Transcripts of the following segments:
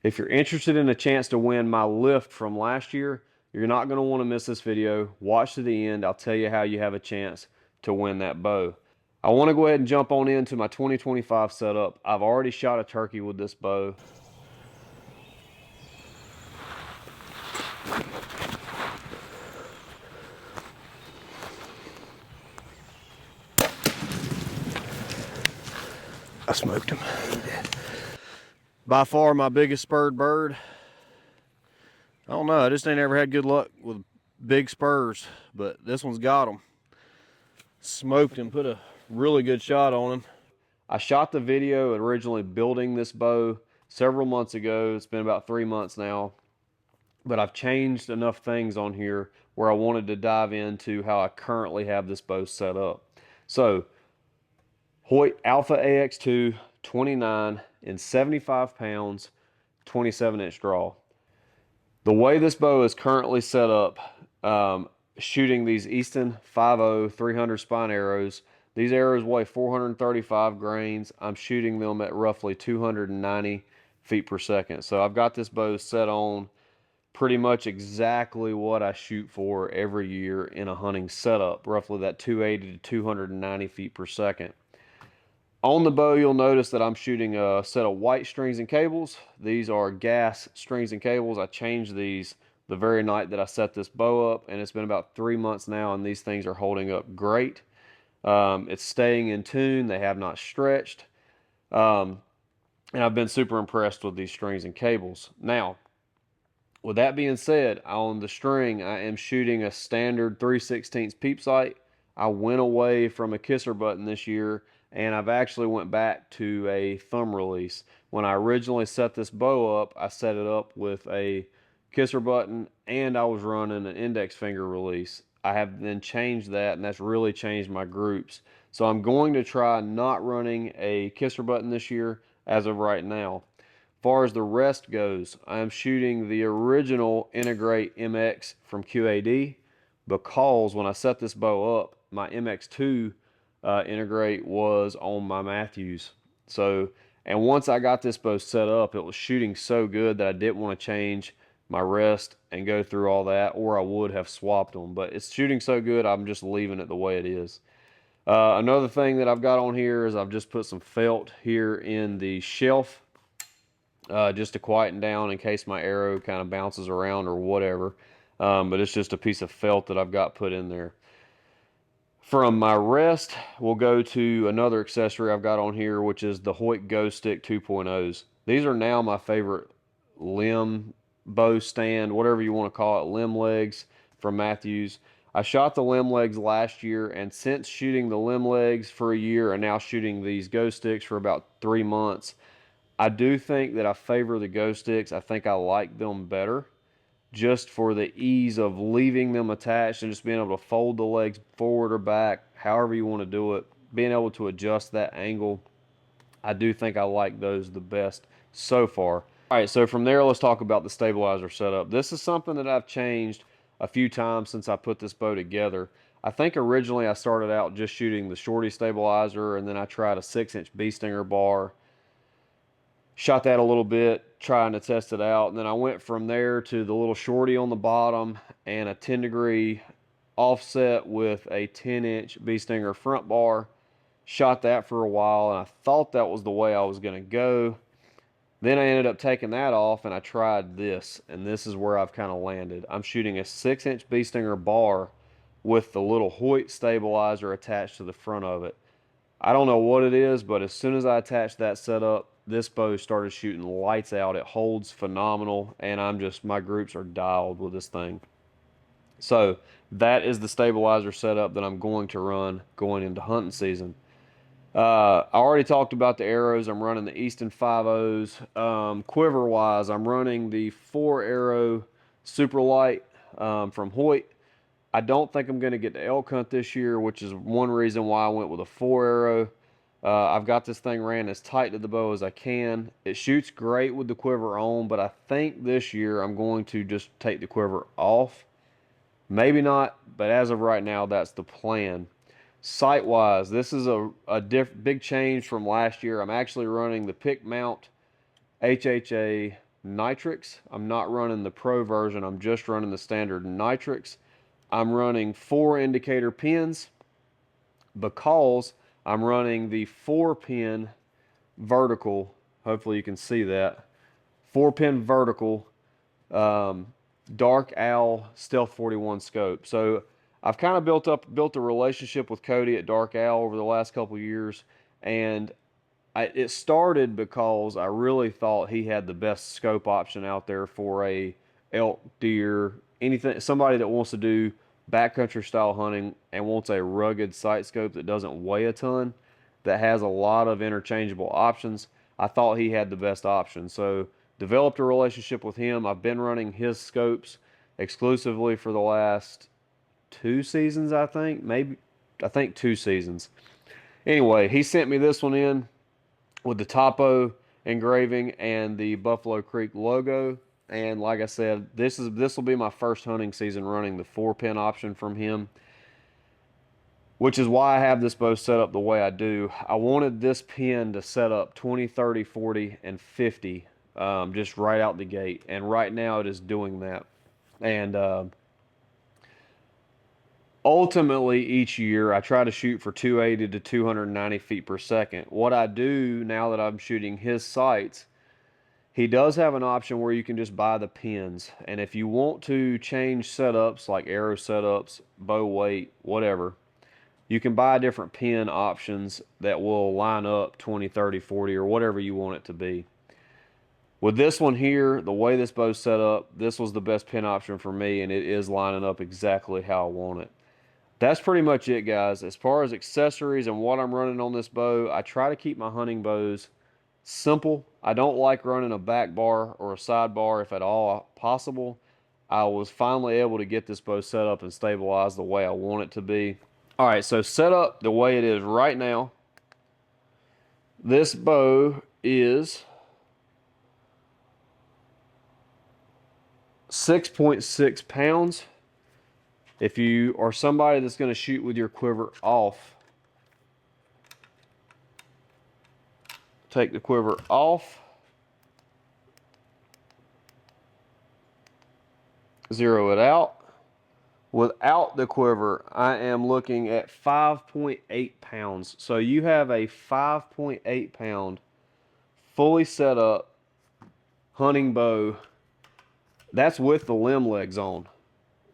If you're interested in a chance to win my lift from last year, you're not going to want to miss this video. Watch to the end. I'll tell you how you have a chance to win that bow. I want to go ahead and jump on into my 2025 setup. I've already shot a turkey with this bow. I smoked him. By far my biggest spurred bird. I don't know, I just ain't ever had good luck with big spurs, but this one's got them. Smoked him, put a really good shot on him. I shot the video originally building this bow several months ago. It's been about 3 months now, but I've changed enough things on here where I wanted to dive into how I currently have this bow set up. So, Hoyt Alpha AX2 29 in 75 pounds, 27-inch draw. The way this bow is currently set up, shooting these Easton 5.0 300 spine arrows, these arrows weigh 435 grains. I'm shooting them at roughly 290 feet per second. So I've got this bow set on pretty much exactly what I shoot for every year in a hunting setup, roughly that 280 to 290 feet per second. On the bow, you'll notice that I'm shooting a set of white strings and cables. These are gas strings and cables. I changed these the very night that I set this bow up, and it's been about 3 months now, and these things are holding up great. It's staying in tune. They have not stretched. And I've been super impressed with these strings and cables. Now, with that being said, on the string, I am shooting a standard 3/16 peep sight. I went away from a kisser button this year, and I've actually went back to a thumb release. When I originally set this bow up, I set it up with a kisser button, and I was running an index finger release. I have then changed that, and that's really changed my groups. So I'm going to try not running a kisser button this year as of right now. As far as the rest goes, I am shooting the original Integrate MX from QAD, because when I set this bow up, my MX2 Integrate was on my Mathews. So, and once I got this bow set up, it was shooting so good that I didn't want to change my rest and go through all that, or I would have swapped them. But it's shooting so good, I'm just leaving it the way it is. Another thing that I've got on here is I've just put some felt here in the shelf, just to quieten down in case my arrow kind of bounces around or whatever. But it's just a piece of felt that I've got put in there. From my rest, we'll go to another accessory I've got on here, which is the Hoyt Go Stick 2.0s. These are now my favorite limb bow stand, whatever you want to call it, limb legs from Mathews. I shot the limb legs last year, and since shooting the limb legs for a year and now shooting these Go Sticks for about 3 months, I do think that I favor the Go Sticks. I think I like them better, just for the ease of leaving them attached and just being able to fold the legs forward or back, however you want to do it, being able to adjust that angle. I do think I like those the best so far. All right, so from there, let's talk about the stabilizer setup. This is something that I've changed a few times since I put this bow together. I think originally I started out just shooting the shorty stabilizer, and then I tried a 6-inch bee stinger bar. Shot that a little bit, trying to test it out, and then I went from there to the little shorty on the bottom and a 10-degree offset with a 10-inch bee stinger front bar. Shot that for a while, and I thought that was the way I was going to go. Then I ended up taking that off, and I tried this, and this is where I've kind of landed. I'm shooting a 6-inch bee stinger bar with the little Hoyt stabilizer attached to the front of it. I don't know what it is, but as soon as I attached that setup, this bow started shooting lights out. It holds phenomenal, and my groups are dialed with this thing. So that is the stabilizer setup that I'm going to run going into hunting season. I already talked about the arrows. I'm running the Easton 5.0s. Quiver wise, I'm running the 4-arrow super light from Hoyt. I don't think I'm going to get the elk hunt this year, which is one reason why I went with a 4-arrow. I've got this thing ran as tight to the bow as I can. It shoots great with the quiver on, but I think this year I'm going to just take the quiver off. Maybe not, but as of right now, that's the plan. Sight-wise, this is a big change from last year. I'm actually running the pick mount HHA NYTRIX. I'm not running the Pro version. I'm just running the standard NYTRIX. I'm running 4 indicator pins because I'm running the 4-pin vertical. Hopefully you can see that. 4-pin vertical Dark Owl Stealth 41 scope. So I've kind of built a relationship with Cody at Dark Owl over the last couple years, and it started because I really thought he had the best scope option out there for a elk, deer, anything, somebody that wants to do backcountry style hunting and wants a rugged sight scope that doesn't weigh a ton, that has a lot of interchangeable options. I thought he had the best option, so developed a relationship with him. I've been running his scopes exclusively for the last 2 seasons, I think. I think 2 seasons. Anyway, he sent me this one in with the topo engraving and the Buffalo Creek logo. And like I said, this will be my first hunting season running the 4-pin option from him, which is why I have this bow set up the way I do. I wanted this pin to set up 20, 30, 40, and 50 just right out the gate. And right now it is doing that. And ultimately, each year, I try to shoot for 280 to 290 feet per second. What I do now that I'm shooting his sights, he does have an option where you can just buy the pins. And if you want to change setups, like arrow setups, bow weight, whatever, you can buy different pin options that will line up 20, 30, 40, or whatever you want it to be. With this one here, the way this bow's set up, this was the best pin option for me, and it is lining up exactly how I want it. That's pretty much it, guys. As far as accessories and what I'm running on this bow, I try to keep my hunting bows simple. I don't like running a back bar or a side bar if at all possible. I was finally able to get this bow set up and stabilized the way I want it to be. All right, so set up the way it is right now. This bow is 6.6 pounds. If you are somebody that's going to shoot with your quiver off, take the quiver off, zero it out. Without the quiver, I am looking at 5.8 pounds. So you have a 5.8 pound, fully set up hunting bow. That's with the limb legs on.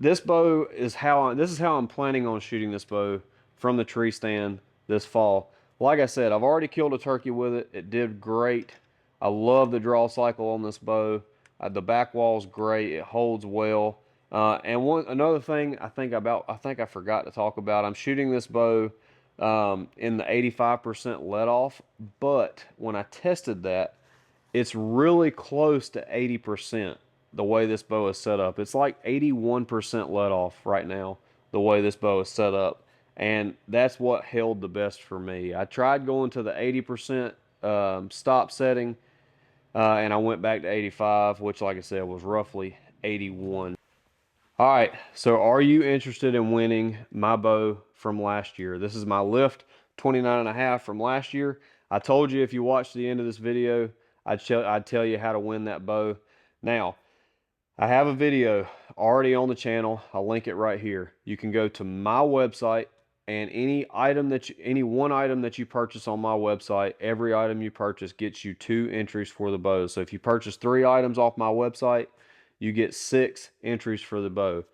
This bow is this is how I'm planning on shooting this bow from the tree stand this fall. Like I said, I've already killed a turkey with it. It did great. I love the draw cycle on this bow. The back wall's great. It holds well. And another thing I think I forgot to talk about. I'm shooting this bow in the 85% let off, but when I tested that, it's really close to 80%. The way this bow is set up, it's like 81% let off right now, the way this bow is set up, and that's what held the best for me. I tried going to the 80% stop setting, and I went back to 85, which, like I said, was roughly 81. All right, so are you interested in winning my bow from last year? This is my lift 29.5 from last year. I told you if you watched the end of this video, I'd tell you how to win that bow. Now, I have a video already on the channel. I'll link it right here. You can go to my website, and any one item that you purchase on my website, every item you purchase gets you 2 entries for the bow. So if you purchase 3 items off my website, you get 6 entries for the bow.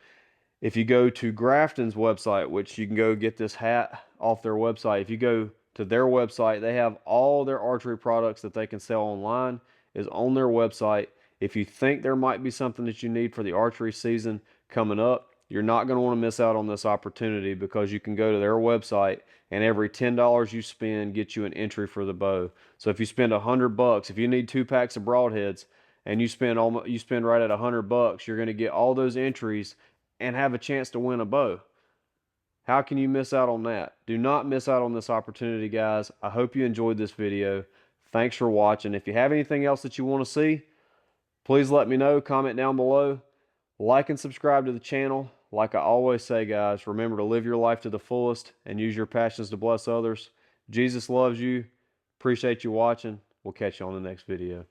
If you go to Grafton's website, which you can go get this hat off their website, if you go to their website, they have all their archery products that they can sell online is on their website. If you think there might be something that you need for the archery season coming up, you're not going to want to miss out on this opportunity, because you can go to their website and every $10 you spend gets you an entry for the bow. So if you spend $100, if you need 2 packs of broadheads and you spend right at $100, you're going to get all those entries and have a chance to win a bow. How can you miss out on that? Do not miss out on this opportunity, guys. I hope you enjoyed this video. Thanks for watching. If you have anything else that you want to see, please let me know. Comment down below. Like and subscribe to the channel. Like I always say, guys, remember to live your life to the fullest and use your passions to bless others. Jesus loves you. Appreciate you watching. We'll catch you on the next video.